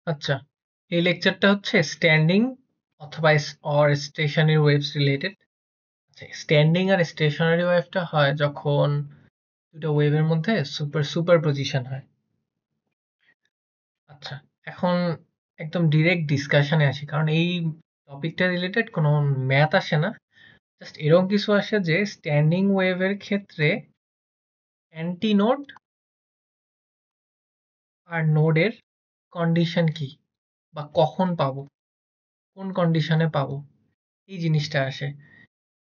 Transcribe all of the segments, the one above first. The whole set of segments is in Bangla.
আচ্ছা, এই লেকচারটা হচ্ছে স্ট্যান্ডিং অথবা অর স্টেশনারি ওয়েভস রিলেটেড। আচ্ছা, স্ট্যান্ডিং আর স্টেশনারি ওয়েভটা হয় যখন দুটো ওয়েভের মধ্যে সুপারপজিশন হয়। আচ্ছা, এখন একদম ডিরেক্ট ডিসকাশনে আসি, কারণ এই টপিকটা রিলেটেড কোনো ম্যাথ আসে না। জাস্ট এরকম কিছু আসে যে স্ট্যান্ডিং ওয়েভের ক্ষেত্রে অ্যান্টি নোড আর নোডের কন্ডিশন কি, বা কখন পাবো, কোন কন্ডিশনে পাবো, এই জিনিসটা আসে।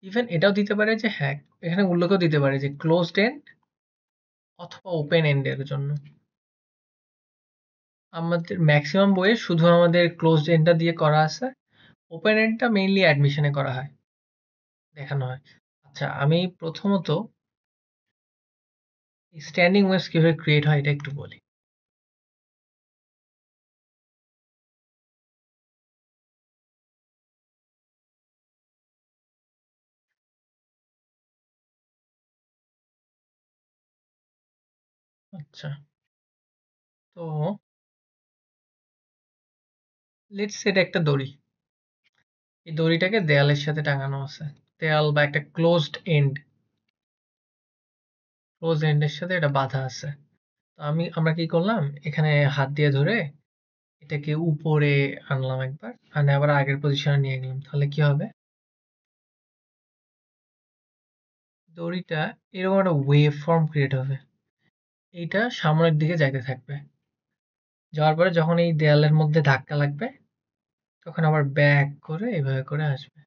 ইভেন এটাও দিতে পারে যে হ্যাঁ, এখানে উল্লেখও দিতে পারে যে ক্লোজড এন্ড অথবা ওপেন এন্ডের জন্য। আমাদের ম্যাক্সিমাম বইয়ে শুধু আমাদের ক্লোজড এন্ডটা দিয়ে করা আছে, ওপেন এন্ডটা মেইনলি অ্যাডমিশনে করা হয়, দেখানো হয়। আচ্ছা, আমি প্রথমত স্ট্যান্ডিং ওয়েভস কিভাবে ক্রিয়েট হয় এটা একটু বলি। আচ্ছা, তো লেটস সে এটা একটা দড়ি। এই দড়িটাকে দেয়ালের সাথে টাঙানো আছে, দেয়াল বা একটা ক্লোজ এন্ডের সাথে এটা বাঁধা আছে। তো আমরা কি করলাম, এখানে হাত দিয়ে ধরে এটাকে উপরে আনলাম একবার, আনে আবার আগের পজিশনে নিয়ে গেলাম, তাহলে কি হবে, দড়িটা এরকম একটা ওয়েভ ফর্ম ক্রিয়েট হবে। এইটা সামনের দিকে যাইতে থাকবে, যাওয়ার পরে যখন এই দেয়ালের মধ্যে ধাক্কা লাগবে তখন আবার ব্যাক করে এভাবে করে আসবে।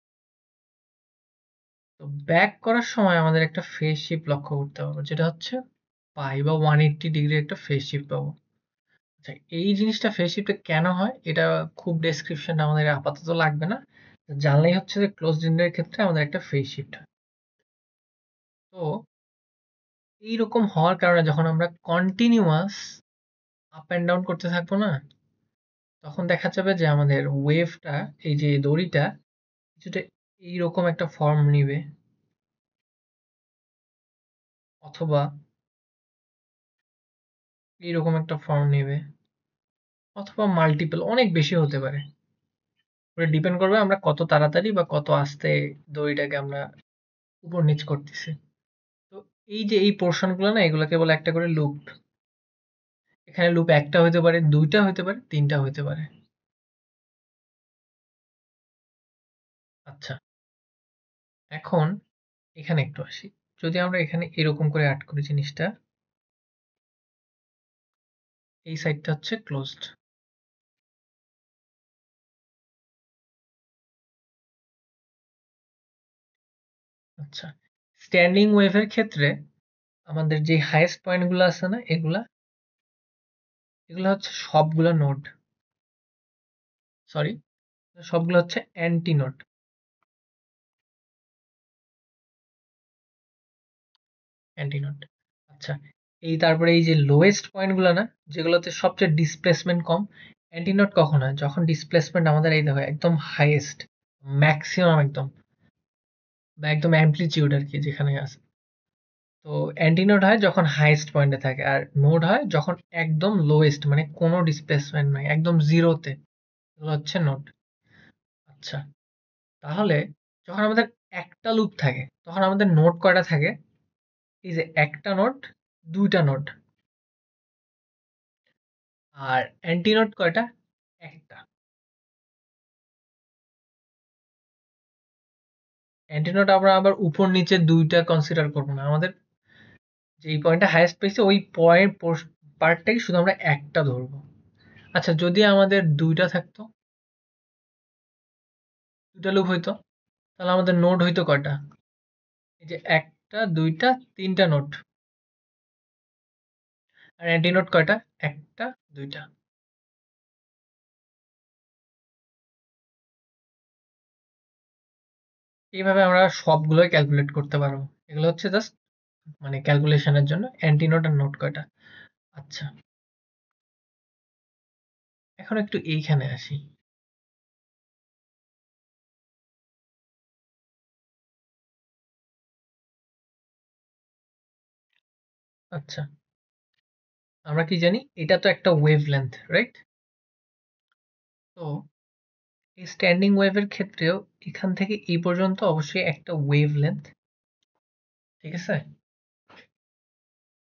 তো ব্যাক করার সময় আমাদের একটা ফেজ শিফট লক্ষ্য করতে হবে, যেটা হচ্ছে পাই বা 180 ডিগ্রি একটা ফেজ শিফট পাবো। আচ্ছা, এই জিনিসটা ফেজ শিফটে কেন হয় এটা খুব ডেসক্রিপশন আমাদের আপাতত লাগবে না, জানলেই হচ্ছে যে ক্লোজ এন্ডের ক্ষেত্রে আমাদের একটা ফেজ শিফট হয়। তো এইরকম হওয়ার কারণে যখন আমরা কন্টিনিউয়াস আপ অ্যান্ড ডাউন করতে থাকবো না, তখন দেখা যাবে যে আমাদের ওয়েভটা, এই যে দড়িটা কিছুটা এইরকম একটা ফর্ম নিবে, অথবা এইরকম একটা ফর্ম নেবে, অথবা মাল্টিপল অনেক বেশি হতে পারে। ওটা ডিপেন্ড করবে আমরা কত তাড়াতাড়ি বা কত আস্তে দড়িটাকে আমরা উপর নিচ করতেছি। তো এই যে এই পোর্শনগুলো না, এগুলোকে বলে একটা করে লুপ। এখানে লুপ একটা হতে পারে, দুইটা হতে পারে, তিনটা হতে পারে। আচ্ছা, এখন এখানে একটু আসি। যদি আমরা এখানে এরকম করে অ্যাড করি জিনিসটা, এই সাইডটা হচ্ছে ক্লোজড। আচ্ছা, স্ট্যান্ডিং ওয়েভের ক্ষেত্রে আমাদের যে হাইয়েস্ট পয়েন্টগুলো আছে না, এগুলা এগুলো হচ্ছে সবগুলা নোড, সরি, সবগুলো হচ্ছে অ্যান্টি নোড। Anti node. আচ্ছা, এই তারপরে এই যে লোয়েস্ট পয়েন্টগুলো না, যেগুলোতে সবচেয়ে ডিসপ্লেসমেন্ট কম, অ্যান্টি নোড কখন হয়, যখন ডিসপ্লেসমেন্ট আমাদের এই দেখো একদম হাইয়েস্ট, ম্যাক্সিমাম একদম, বা একদম অ্যামপ্লিচিউড আর কি যেখানে আছে। তো অ্যান্টি নোড হয় যখন হাইয়েস্ট পয়েন্টে থাকে, আর নোড হয় যখন একদম লোয়েস্ট, মানে কোনো ডিসপ্লেসমেন্ট নাই, একদম জিরোতে, এগুলো হচ্ছে নোড। আচ্ছা, তাহলে যখন আমাদের একটা লুপ থাকে তখন আমাদের নোড কয়টা থাকে, এই যে একটা নোড, দুইটা নোড। আর অ্যান্টি নোড কয়টা, একটা। অ্যান্টি নোড আমরা আবার উপর নিচে দুইটা কনসিডার করবো না, আমাদের যেই পয়েন্টটা হাইয়েস্ট পেয়েছে ওই পয়েন্ট পার্টটাই শুধু আমরা একটা ধরবো। আচ্ছা, যদি আমাদের দুইটা থাকতো, দুইটা লুপ হইতো, তাহলে আমাদের নোড হইতো কয়টা, এই যে একটা, দুইটা, তিনটা নোড। আর অ্যান্টি নোড কয়টা, একটা, দুইটা। এইভাবে আমরা সবগুলোই ক্যালকুলেট করতে পারবো। এগুলো হচ্ছে জাস্ট মানে ক্যালকুলেশনের জন্য অ্যান্টি নোড আর নোড কয়টা। আচ্ছা, এখন একটু এইখানে আসি। আচ্ছা, আমরা কি জানি এটা তো একটা ওয়েভ লেন্থ, রাইট? তো এই স্ট্যান্ডিং ওয়েভের ক্ষেত্রেও এখান থেকে এই পর্যন্ত অবশ্যই একটা ওয়েভ লেন্থ, ঠিক আছে?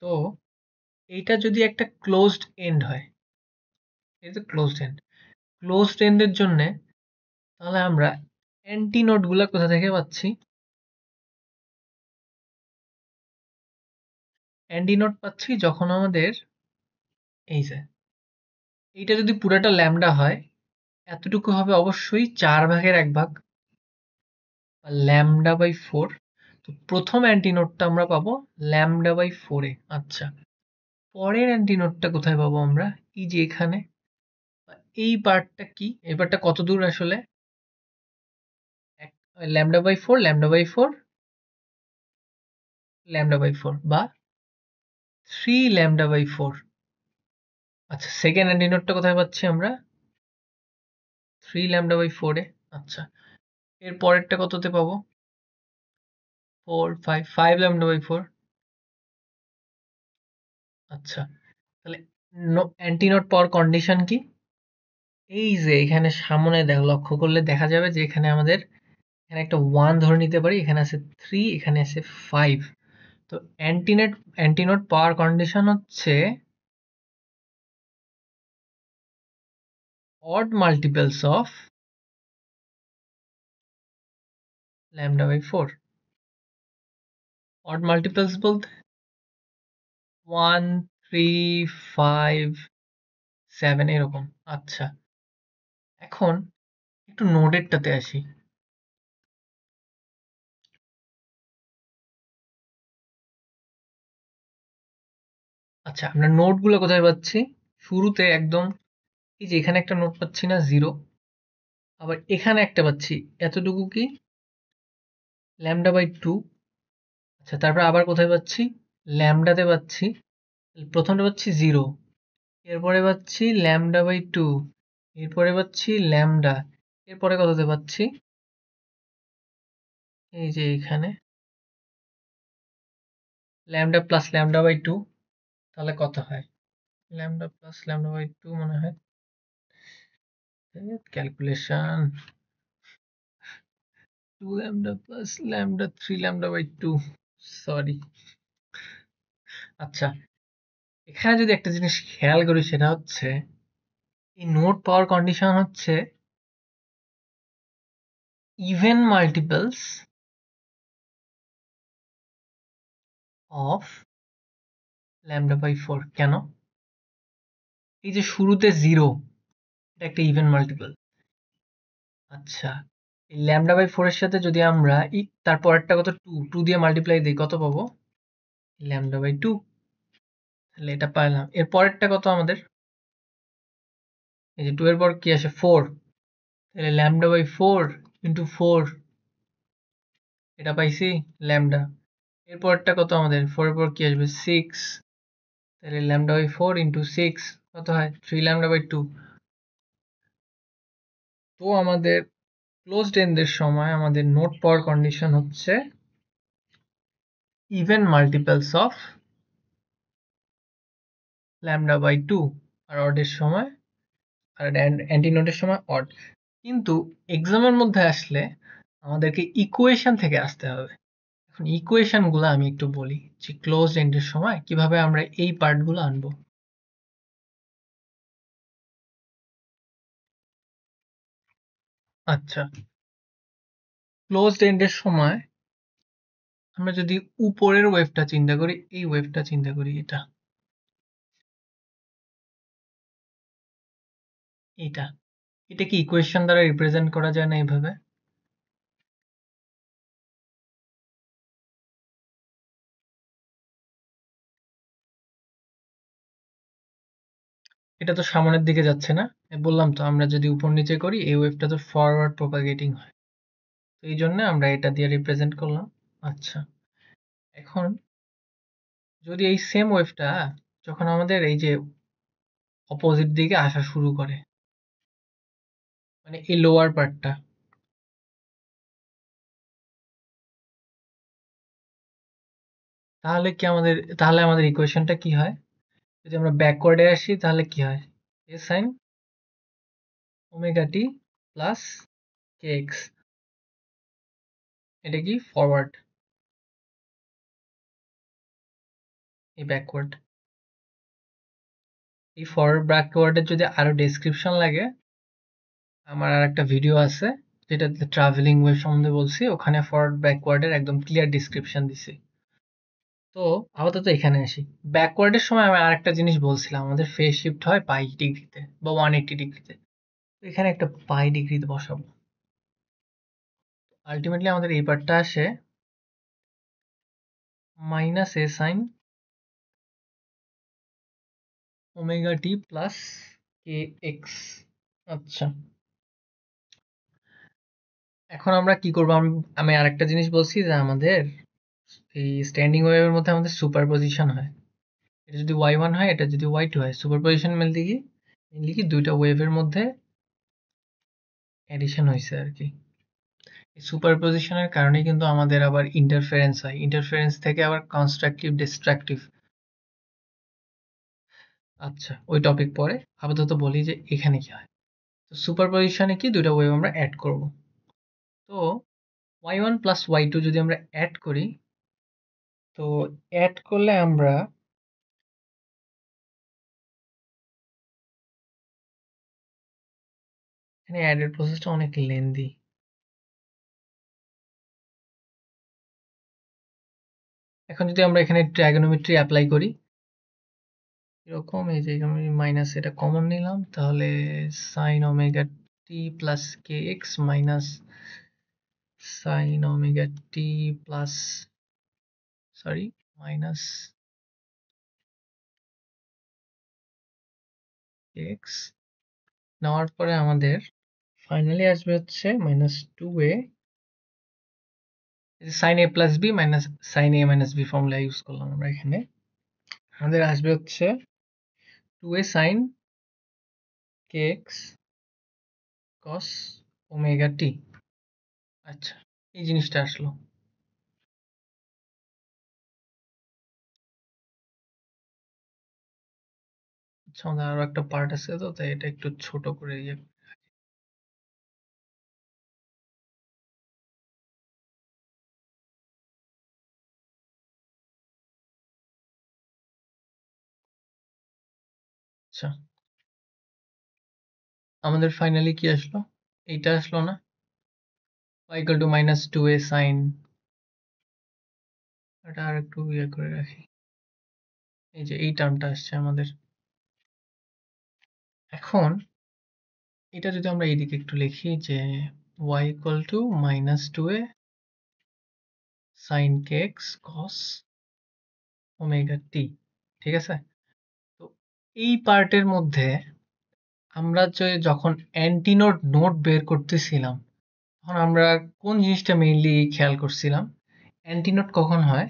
তো এইটা যদি একটা ক্লোজড এন্ড হয়, এটা ক্লোজড এন্ড, ক্লোজড এন্ডের জন্য তাহলে আমরা অ্যান্টিনোড গুলা কোথা থেকে পাচ্ছি? অ্যান্টিনোড পাচ্ছি যখন আমাদের এই যে এইটা যদি পুরাটা ল্যামডা হয়, এতটুকু হবে অবশ্যই 4 ভাগের 1 ভাগ, ল্যামডা বাই 4। তো প্রথম অ্যান্টিনোডটা আমরা পাবো ল্যামডা বাই 4 এ। আচ্ছা, পরের অ্যান্টিনোডটা কোথায় পাবো আমরা? এই যে এখানে। এই পার্টটা কি? এই পার্টটা কত দূর আসলে? Lambda by 4, lambda by 4, lambda by 4 বা 3 ল্যামডা বাই 4। আচ্ছা, সেকেন্ড অ্যান্টিনোডটা কোথায় পাচ্ছি আমরা? 3 ল্যামডা বাই 4 এ। আচ্ছা, এর পরেরটা কততে পাবো? 4, 5, 5 ল্যামডা বাই 4। আচ্ছা, তাহলে অ্যান্টিনোড পাওয়ার কন্ডিশন কি? এই যে এখানে সামনে লক্ষ্য করলে দেখা যাবে যে এখানে আমাদের এখানে একটা 1 ধরে নিতে পারি, এখানে আছে 3, এখানে আছে 5। তো অ্যান্টিনোড পাওয়ার কন্ডিশন হচ্ছে odd multiples of lambda by 4। odd multiples বলতে 1, 3, 5, 7 এরকম। আচ্ছা, এখন একটু নোডেরটাতে আসি। আচ্ছা, আমরা নোটগুলো কোথায় পাচ্ছি? শুরুতে একদম এই যে এখানে একটা নোট পাচ্ছি না, 0। আবার এখানে একটা পাচ্ছি, এতটুকু কি? Lambda by 2। আচ্ছা, তারপর আবার কোথায় পাচ্ছি? ল্যামডাতে পাচ্ছি, প্রথমটা পাচ্ছি 0, এরপরে পাচ্ছি ল্যামডা বাই 2, এরপরে পাচ্ছি ল্যামডা, এরপরে কততে পাচ্ছি? এই যে এখানে ল্যামডা প্লাস ল্যামডা বাই 2, তাহলে কত হয়? ল্যামডা প্লাস ল্যামডা বাই 2 মনে হয়, calculation, 2 lambda plus lambda 3 lambda by 2, sorry. আচ্ছা, এখানে যদি একটা জিনিস খেয়াল করি সেটা হচ্ছে এই নোট পাওয়ার কন্ডিশন হচ্ছে even multiples of lambda by 4। কেন? এই যে শুরুতে 0, এটা একটা ইভেন মাল্টিপল। আচ্ছা, এই ল্যামডা বাই 4 এর সাথে যদি আমরা তার পরেরটা কত, 2 দিয়ে মাল্টিপ্লাই দিই, কত পাবো? Lambda by 2। তাহলে এটা পাইলাম। এর পরেরটা কত আমাদের? এই যে 2 এর পর কি আসে? 4। তাহলে ল্যামডা বাই 4 ইন্টু 4, এটা পাইছি ল্যামডা। এর পরেরটা কত আমাদের? 4 এর পর কি আসবে? 6। তাহলে ল্যামডা বাই 4 ইন্টু 6 কত হয়? 3 ল্যামডা বাই 2। তো আমাদের ক্লোজড এন্ডের সময় আমাদের নোট পাওয়ার কন্ডিশন হচ্ছে even multiples of lambda by 2, আর অডের সময়, আর অ্যান্টিনোডের সময় অড। কিন্তু এক্সামের মধ্যে আসলে আমাদেরকে ইকুয়েশন থেকে আসতে হবে। এখন ইকুয়েশনগুলো আমি একটু বলি যে ক্লোজ এন্ডের সময় কিভাবে আমরা এই পার্টগুলো আনবো। আচ্ছা, ক্লোজড এন্ডের সময় আমরা যদি উপরের ওয়েভটা চিন্তা করি, এই ওয়েভটা চিন্তা করি, এটা এটা কি ইকুয়েশন দ্বারা রিপ্রেজেন্ট করা যায় না এইভাবে? এটা তো সামনের দিকে যাচ্ছে না, বললাম তো আমরা যদি উপর নিচে করি এই ওয়েভটা তো ফরওয়ার্ড প্রপাগেটিং হয়, তো এই জন্য আমরা এটা দিয়ে রিপ্রেজেন্ট করলাম। আচ্ছা, এখন যদি এই সেম ওয়েভটা যখন আমাদের এই যে অপোজিট দিকে আসা শুরু করে, মানে এই লোয়ার পার্টটা, তাহলে আমাদের ইকুয়েশনটা কি হয়? যদি আমরা ব্যাকওয়ার্ডে আসি তাহলে কি হয়? এ সাইন ওমেগা টি প্লাস কে এক্স, এটা কি ফরওয়ার্ড, এই ব্যাকওয়ার্ড। এই ফরওয়ার্ড ব্যাকওয়ার্ডের যদি আরো ডেসক্রিপশন লাগে, আমার আর একটা ভিডিও আছে যেটাতে ট্রাভেলিং ওয়েভ সম্বন্ধে বলছি, ওখানে ফরওয়ার্ড ব্যাকওয়ার্ডের একদম ক্লিয়ার ডিসক্রিপশন দিছি। তো আপাতত এখানে আসি। ব্যাকওয়ার্ডের সময় আমি আরেকটা জিনিস বলছিলাম, আমাদের ফেজ শিফট হয় পাই ডিগ্রিতে বা 180 ডিগ্রিতে। তো এখানে একটা পাই ডিগ্রিতে বসাবো। আলটিমেটলি আমাদের এই পার্টটা আসে মাইনাস এ সাইন ওমেগা টি প্লাস কে এক্স। আচ্ছা, এখন আমরা কি করবো? আমি আরেকটা জিনিস বলছি যে আমাদের এই স্ট্যান্ডিং ওয়েভের মধ্যে আমাদের সুপারপজিশন হয়। এটা যদি y1 হয়, এটা যদি y2 হয়, সুপারপজিশন মেনলি কি দুইটা ওয়েভের মধ্যে এডিশন হয়েছে আর কি। এই সুপারপজিশনের কারণে কিন্তু আমাদের আবার ইন্টারফারেন্স হয়, ইন্টারফারেন্স থেকে আবার কনস্ট্রাকটিভ ডিস্ট্রাকটিভ। আচ্ছা, ওই টপিক পরে, আপাতত বলি যে এখানে কি হয়। তো সুপারপজিশনে কি দুইটা ওয়েভ আমরা অ্যাড করব। তো y1 প্লাস y2 যদি আমরা অ্যাড করি, তো অ্যাড করলে আমরা এখানে অ্যাডের প্রসেসটা অনেক লেন্দি। এখন যদি আমরা এখানে ট্রাগোনোমেট্রি অ্যাপ্লাই করি, এরকম এই যে আমি মাইনাস এটা কমন নিলাম, তাহলে সাইন ওমেগা টি প্লাস কে x minus sine omega t plus, sorry, minus কে এক্স নেওয়ার পরে আমাদের ফাইনালি আসবে হচ্ছে মাইনাস টু এ সাইন এ প্লাস বি মাইনাস সাইন এ মাইনাস বি ফর্মুলা ইউজ করলাম আমরা এখানে। আমাদের আসবে হচ্ছে টু এ সাইন কে এক্স কস ওমেগা টি। আচ্ছা, এই জিনিসটা আসলো। আচ্ছা, আমাদের আরো একটা পার্ট আছে, তো তাই এটা একটু ছোট করে ইয়ে। আচ্ছা, আমাদের ফাইনালি কি আসলো? এইটা আসলো না, y equal to minus two A sine, এটা আর একটু ইয়ে করে রাখি, এই যে এই টার্মটা আসছে আমাদের। এখন এটা যদি আমরা এইদিকে একটু লিখি যে y equal to minus two A sine কে এক্স কস ওমেগা টি, ঠিক আছে? তো এই পার্টের মধ্যে আমরা যখন অ্যান্টিনোড নোট বের করতেছিলাম, তখন আমরা কোন জিনিসটা মেইনলি খেয়াল করছিলাম? অ্যান্টিনোড কখন হয়?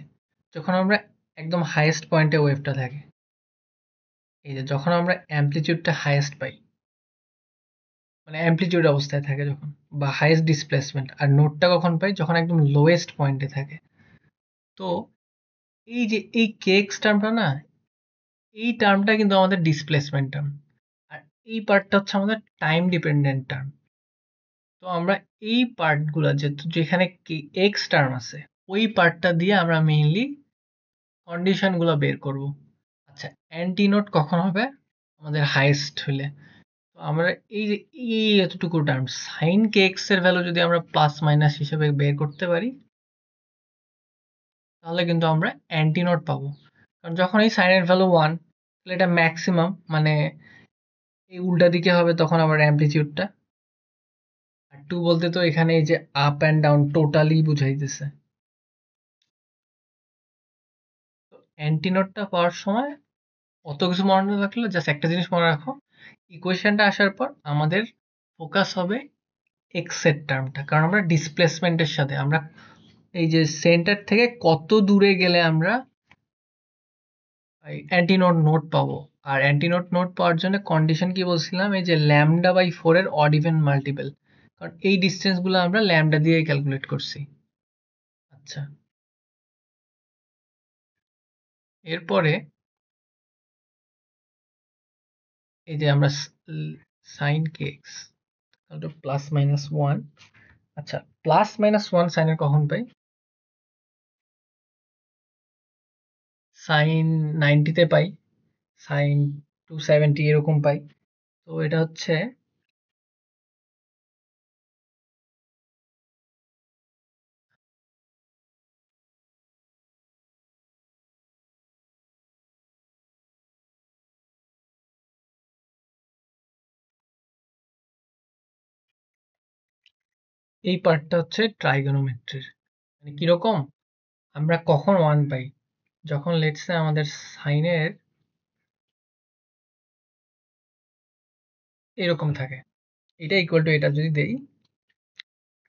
যখন আমরা একদম হাইয়েস্ট পয়েন্টে ওয়েভটা থাকে, এই যে যখন আমরা অ্যামপ্লিটিউডটা হাইয়েস্ট পাই, মানে অ্যামপ্লিটিউড অবস্থায় থাকে যখন, বা হাইয়েস্ট ডিসপ্লেসমেন্ট। আর নোটটা কখন পাই? যখন একদম লোয়েস্ট পয়েন্টে থাকে। তো এই যে এই কেক্স টার্মটা না, এই টার্মটা কিন্তু আমাদের ডিসপ্লেসমেন্ট টার্ম, আর এই পার্টটা হচ্ছে আমাদের টাইম ডিপেন্ডেন্ট টার্ম। তো আমরা এই পার্টগুলো যেখানে এক্স টার্ম আছে, ওই পার্টটা দিয়ে আমরা মেইনলি কন্ডিশনগুলো বের করব। আচ্ছা, অ্যান্টিনোড কখন হবে? আমাদের হাইয়েস্ট হলে। তো আমরা এই যে এই এতটুকু টার্ম সাইন কে এক্স এর ভ্যালু যদি আমরা প্লাস মাইনাস হিসেবে বের করতে পারি, তাহলে কিন্তু আমরা অ্যান্টিনোড পাবো। কারণ যখন এই সাইনের ভ্যালু ওয়ান, তাহলে এটা ম্যাক্সিমাম, মানে এই উল্টা দিকে হবে তখন আবার অ্যামপ্লিটিউডটা। আর টু বলতে তো এখানে এই যে আপ অ্যান্ড ডাউন টোটালি বুঝাইতেছে। তো অ্যান্টিনোডটা পাওয়ার সময় অত কিছু মনে না রাখলে জাস্ট একটা জিনিস মনে রাখো, ইকুয়েশনটা আসার পর আমাদের ফোকাস হবে এক্স এর টার্মটা, কারণ আমরা ডিসপ্লেসমেন্টের সাথে আমরা এই যে সেন্টার থেকে কত দূরে গেলে আমরা অ্যান্টিনোড নোট পাবো। আর অ্যান্টিনোড নোট পাওয়ার জন্য কন্ডিশন কি বলছিলাম? এই যে ল্যামডা বাই ফোর এর অড ইভেন মাল্টিপল, কারণ এই ডিস্টেন্স গুলো আমরা ল্যামডা দিয়ে ক্যালকুলেট করছি। আচ্ছা, এরপরে এই যে আমরা সাইন কে এক্স, তাহলে প্লাস মাইনাস ওয়ান। আচ্ছা, প্লাস মাইনাস ওয়ান সাইনের কখন পাই? সাইন 90-তে পাই, সাইন 270 এরকম পাই। তো এটা হচ্ছে এই পার্টটা হচ্ছে ট্রাইগোনোমেট্রির। মানে কিরকম, আমরা কখন ওয়ান পাই? যখন লেটস সে আমাদের সাইনের এরকম থাকে, এটা ইকুয়াল টু এটা যদি দেই,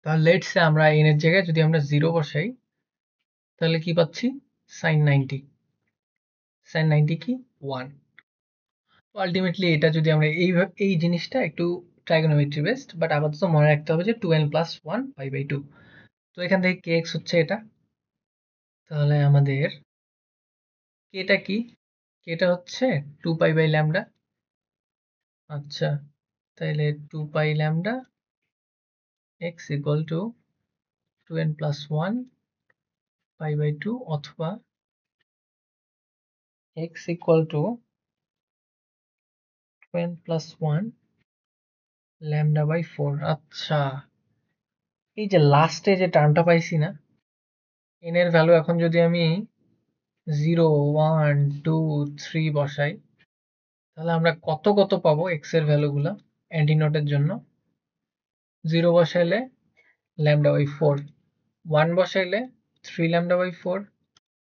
তাহলে লেটস সে আমরা এন এর জায়গায় যদি আমরা জিরো বসাই, তাহলে কি পাচ্ছি? সাইন 90। সাইন 90 কি? ওয়ান। তো আলটিমেটলি এটা যদি আমরা এই জিনিসটা একটু ট্রাইগোনোমেট্রি বেসড, বাট আপাতত মনে রাখতে হবে যে 2n plus one pi by two. তো এখান থেকে কে এক্স হচ্ছে এটা, তাহলে আমাদের কেটা কি? কেটা হচ্ছে 2 পাই বাই ল্যামডা। আচ্ছা, তাহলে 2 pi lambda x equal to 2n plus one pi by two, অথবা x equal to 2n plus one lambda by four. আচ্ছা, এই যে লাস্টে যে টার্মটা পাইছি না, এন এর ভ্যালু এখন যদি আমি 0 1 2 3 বসাই, তাহলে আমরা কত কত পাবো এক্স এর ভ্যালুগুলো অ্যান্টিনোটের জন্য? 0 বসাইলে ল্যামডা বাই ফোর, 1 বসাইলে 3 ল্যামডা বাই ফোর,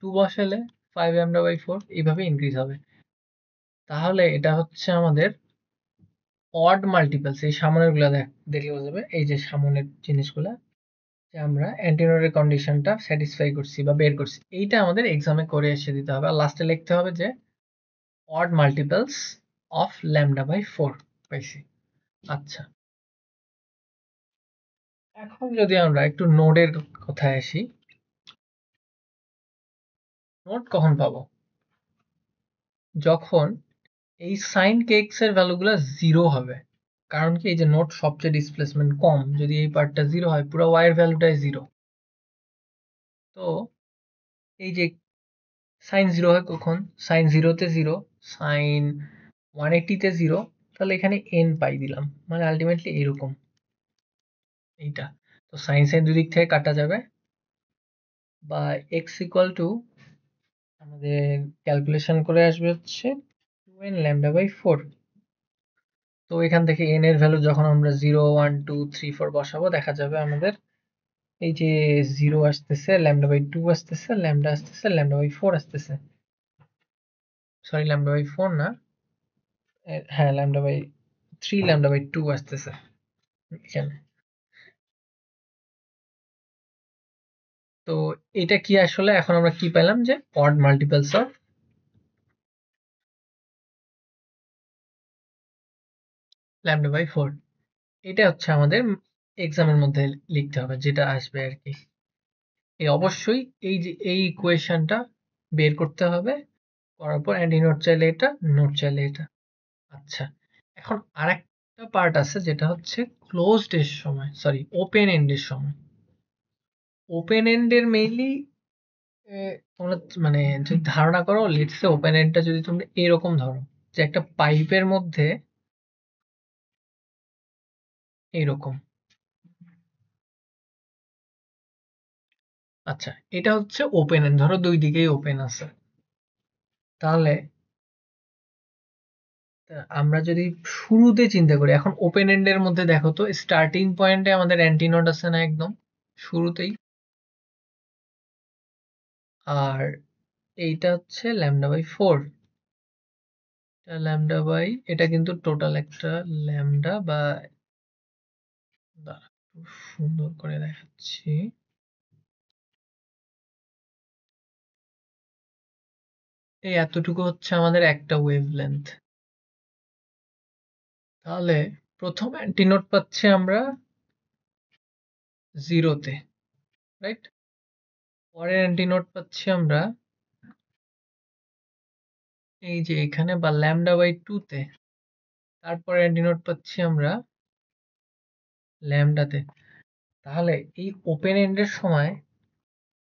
2 বসাইলে 5 ল্যামডা বাই ফোর, এইভাবে ইনক্রিজ হবে। তাহলে এটা হচ্ছে আমাদের অড মাল্টিপলস। এই সামনের গুলা দেখলে বোঝা যাবে, এই যে সামনের জিনিসগুলা যে আমরা অ্যান্টিনোটের কন্ডিশনটা স্যাটিসফাই করছি বা বের করছি, এইটা আমাদের এক্সামে করে এসে দিতে হবে। আর লাস্টে লিখতে হবে যে odd multiples of lambda by four পাইছি। আচ্ছা, এখন যদি আমরা একটু নোডের কথায় আসি, নোড কখন পাবো? যখন এই সাইন কেক্স এর ভ্যালুগুলো জিরো হবে। কারণ কি, এই যে নোড সবচেয়ে ডিসপ্লেসমেন্ট কম, যদি এই পার্টটা জিরো হয়, পুরো ওয়াই এর ভ্যালুটাই জিরো। তো এই যে সাইন জিরো হয় কখন? সাইন জিরোতে জিরো, সাইন 180-তে জিরো, তাহলে এখানে এন পাই দিলাম, মানে আলটিমেটলি এরকম এইটা। তো সাইন সাইন দুই দিক থেকে কাটা যাবে, বা এক্স ইকুয়াল টু আমাদের ক্যালকুলেশন করে আসবে হচ্ছে 2n ল্যামডা বাই ফোর। তো এখান থেকে এন এর ভ্যালু যখন আমরা 0 1 2 3 4 বসাবো, দেখা যাবে আমাদের এই যে জিরো আসতেছে, ল্যামডা বাই টু আসতেছে, ল্যামডা আসতেছে, ল্যামডা বাই ফোর আসতেছে। সরি, ল্যামডা বাই ফোর না, হ্যাঁ lambda by three, lambda by two আসতেছে এখানে। তো এটা কি আসলে, এখন আমরা কি পেলাম যে odd multiples of lambda by four. এটা হচ্ছে আমাদের এক্সামের মধ্যে লিখতে হবে, যেটা আসবে আর কি। এই অবশ্যই এই যে এই ইকুয়েশনটা বের করতে হবে, করার পর অ্যান্টি নোট চাইলে এটা, নোট চাইলে এটা। আচ্ছা, এখন আরেকটা পার্ট আছে যেটা হচ্ছে ক্লোজড এর সময়, সরি ওপেন এন্ডের সময়। ওপেন এন্ডের মেইনলি তোমরা মানে যদি ধারণা করো, লেটস সে ওপেন এন্ডটা যদি তোমরা এরকম ধরো, যে একটা পাইপের মধ্যে এইরকম। আচ্ছা, এটা হচ্ছে ওপেন এন্ড, ধরো দুই দিকেই ওপেন আছে। তাহলে আমরা যদি শুরুতে চিন্তা করি, এখন ওপেন এন্ডের মধ্যে দেখো তো, স্টার্টিং পয়েন্টে আমাদের অ্যান্টিনোড আছে না একদম শুরুতেই, আর এইটা হচ্ছে lambda by four. Lambda by, এটা কিন্তু টোটাল একটা ল্যামডা, বা দাঁড়া, খুব সুন্দর করে দেখাচ্ছি। এই এতটুকু হচ্ছে আমাদের একটা ওয়েভলেন্থ। তাহলে প্রথম অ্যান্টিনোড পাচ্ছি আমরা জিরোতে, রাইট? পরের অ্যান্টিনোড পাচ্ছি আমরা এই যে এখানে, বা ল্যামডা বাই টু তে। তারপরে অ্যান্টিনোড পাচ্ছি আমরা ল্যামডাতে। তাহলে এই ওপেন এন্ডের সময়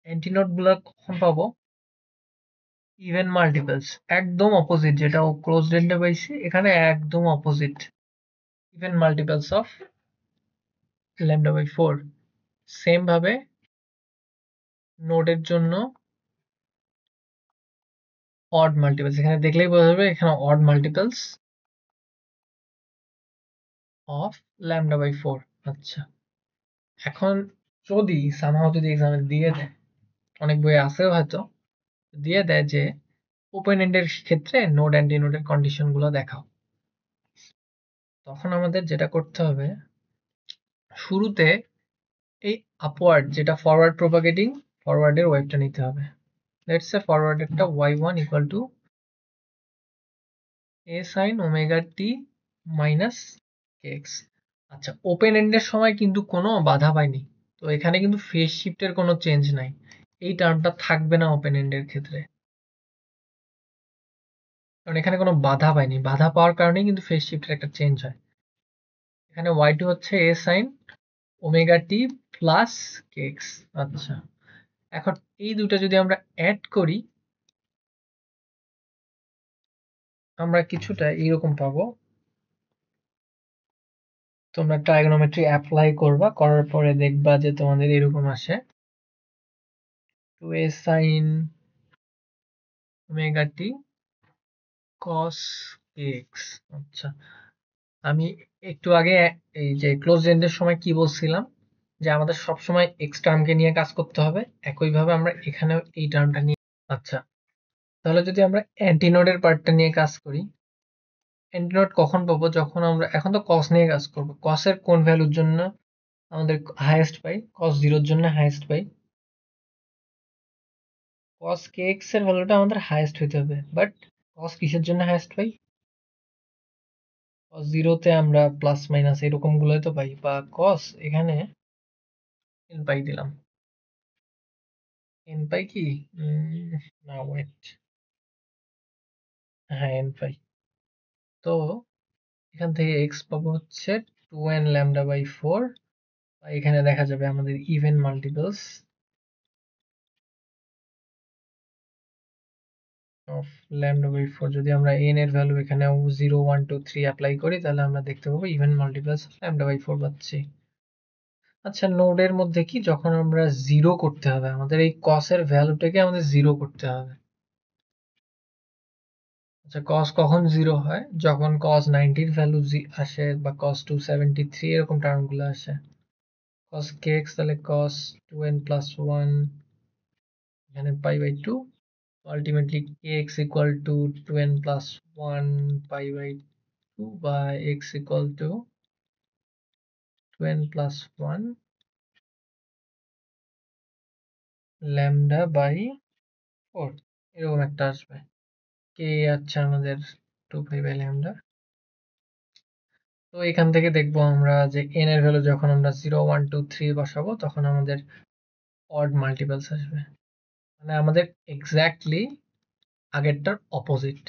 অ্যান্টিনোড গুলা কখন পাবো? ইভেন মাল্টিপলস, একদম অপোজিট, যেটা ও ক্লোজড এন্ডে পাইছি এখানে একদম opposite, even multiples of λ/4। Same ভাবে নোডের জন্য অড মাল্টিপলস, এখানে দেখলেই বোঝা যাবে এখানে অড মাল্টিপলস অফ λ/4। আচ্ছা, এখন যদি সামহাও যদি এক্সামে দিয়ে দেয়, অনেক বই আছেও হয়তো, দিয়ে দেয় যে ওপেন এন্ডের ক্ষেত্রে নোড অ্যান্টি নোডের কন্ডিশন গুলো দেখাও, তখন আমাদের যেটা করতে হবে, শুরুতে এই আপওয়ার্ড যেটা ফরওয়ার্ড প্রপাগেটিং, ফরওয়ার্ডের ওয়েভটা নিতে হবে। লেটস সে ফরওয়ার্ডেরটা y1 equal to a sin omega t minus kx। আচ্ছা, ওপেন এন্ডের সময় কিন্তু কোনো বাধা পাইনি, তো এখানে কিন্তু ফেজ শিফটের কোনো চেঞ্জ নাই, এই টার্মটা থাকবে না ওপেন এন্ডের ক্ষেত্রে, কারণ এখানে কোনো বাধা পাইনি, বাধা পাওয়ার কারণেই কিন্তু ফেজ শিফটের একটা চেঞ্জ হয়। এখানে y2 হচ্ছে a sin omega t plus kx। আচ্ছা, এখন এই দুটো যদি আমরা অ্যাড করি, আমরা কিছুটা এইরকম পাবো। তোমরা ট্রাইগোনোমেট্রি অ্যাপ্লাই করবা, করার পরে দেখবা যে তোমাদের এরকম আসে 2a sin omega t cos kx। আচ্ছা, আমি একটু আগে এই যে ক্লোজ এন্ডের সময় কি বলছিলাম, যে আমাদের সব সময় এক্স টার্মকে নিয়ে কাজ করতে হবে, একইভাবে আমরা এখানেও এই টার্মটা নিয়ে। আচ্ছা, তাহলে যদি আমরা অ্যান্টিনোডের পার্টটা নিয়ে কাজ করি, অ্যান্টিনোড কখন পাবো? যখন আমরা এখন তো কস নিয়ে কাজ করবো, কসের কোন ভ্যালুর জন্য আমাদের হাইয়েস্ট পাই? cos 0 এর জন্য হাইয়েস্ট পাই। cos kx এর ভ্যালুটা আমাদের হাইয়েস্ট হইতে হবে, বাট cos কিসের জন্য হাইয়েস্ট পাই? cos 0 তে আমরা প্লাস মাইনাস এরকম গুলোই তো পাই, বা cos এখানে n পাই দিলাম, n পাই কি না ওয়েট, হ্যাঁ n পাই। তো এখান থেকে x পাবো হচ্ছে 2n λ/4, এখানে দেখা যাবে আমাদের ইভেন মাল্টিপলস অফ λ/4। যদি আমরা n এর ভ্যালু এখানে 0 1 2 3 অ্যাপ্লাই করি, তাহলে আমরা দেখতে পাবো ইভেন মাল্টিপলস অফ λ/4 পাচ্ছি। আচ্ছা, নোডের মধ্যে কি, যখন আমরা জিরো করতে হবে, আমাদের এই cos এর ভ্যালুটাকে আমাদের জিরো করতে হবে। আচ্ছা, cos কখন জিরো হয়? যখন cos 90 এর ভ্যালু আসে, বা cos 273 এরকম টার্মগুলো আসে। cos kx তাহলে cos 2n plus 1 এখানে pi by 2, ultimately kx equal to 2n plus 1 pi by 2, বা x equal to 2n plus 1 lambda by 4, এরকম একটা আসবে। k আচ্ছা আমাদের 2 pi by lambda। তো এখান থেকে দেখবো আমরা যে n এর ভ্যালু যখন আমরা 0 1 2 3 বসাবো, তখন আমাদের অড মাল্টিপলস আসবে, মানে আমাদের এক্স্যাক্টলি আগেরটার অপোজিট।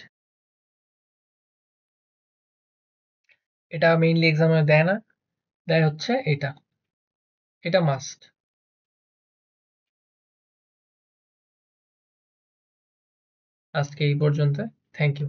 এটা মেইনলি এক্সামে দেয় না, দেয় হচ্ছে এটা, এটা মাস্ট। আজকে এই পর্যন্ত, থ্যাংক ইউ।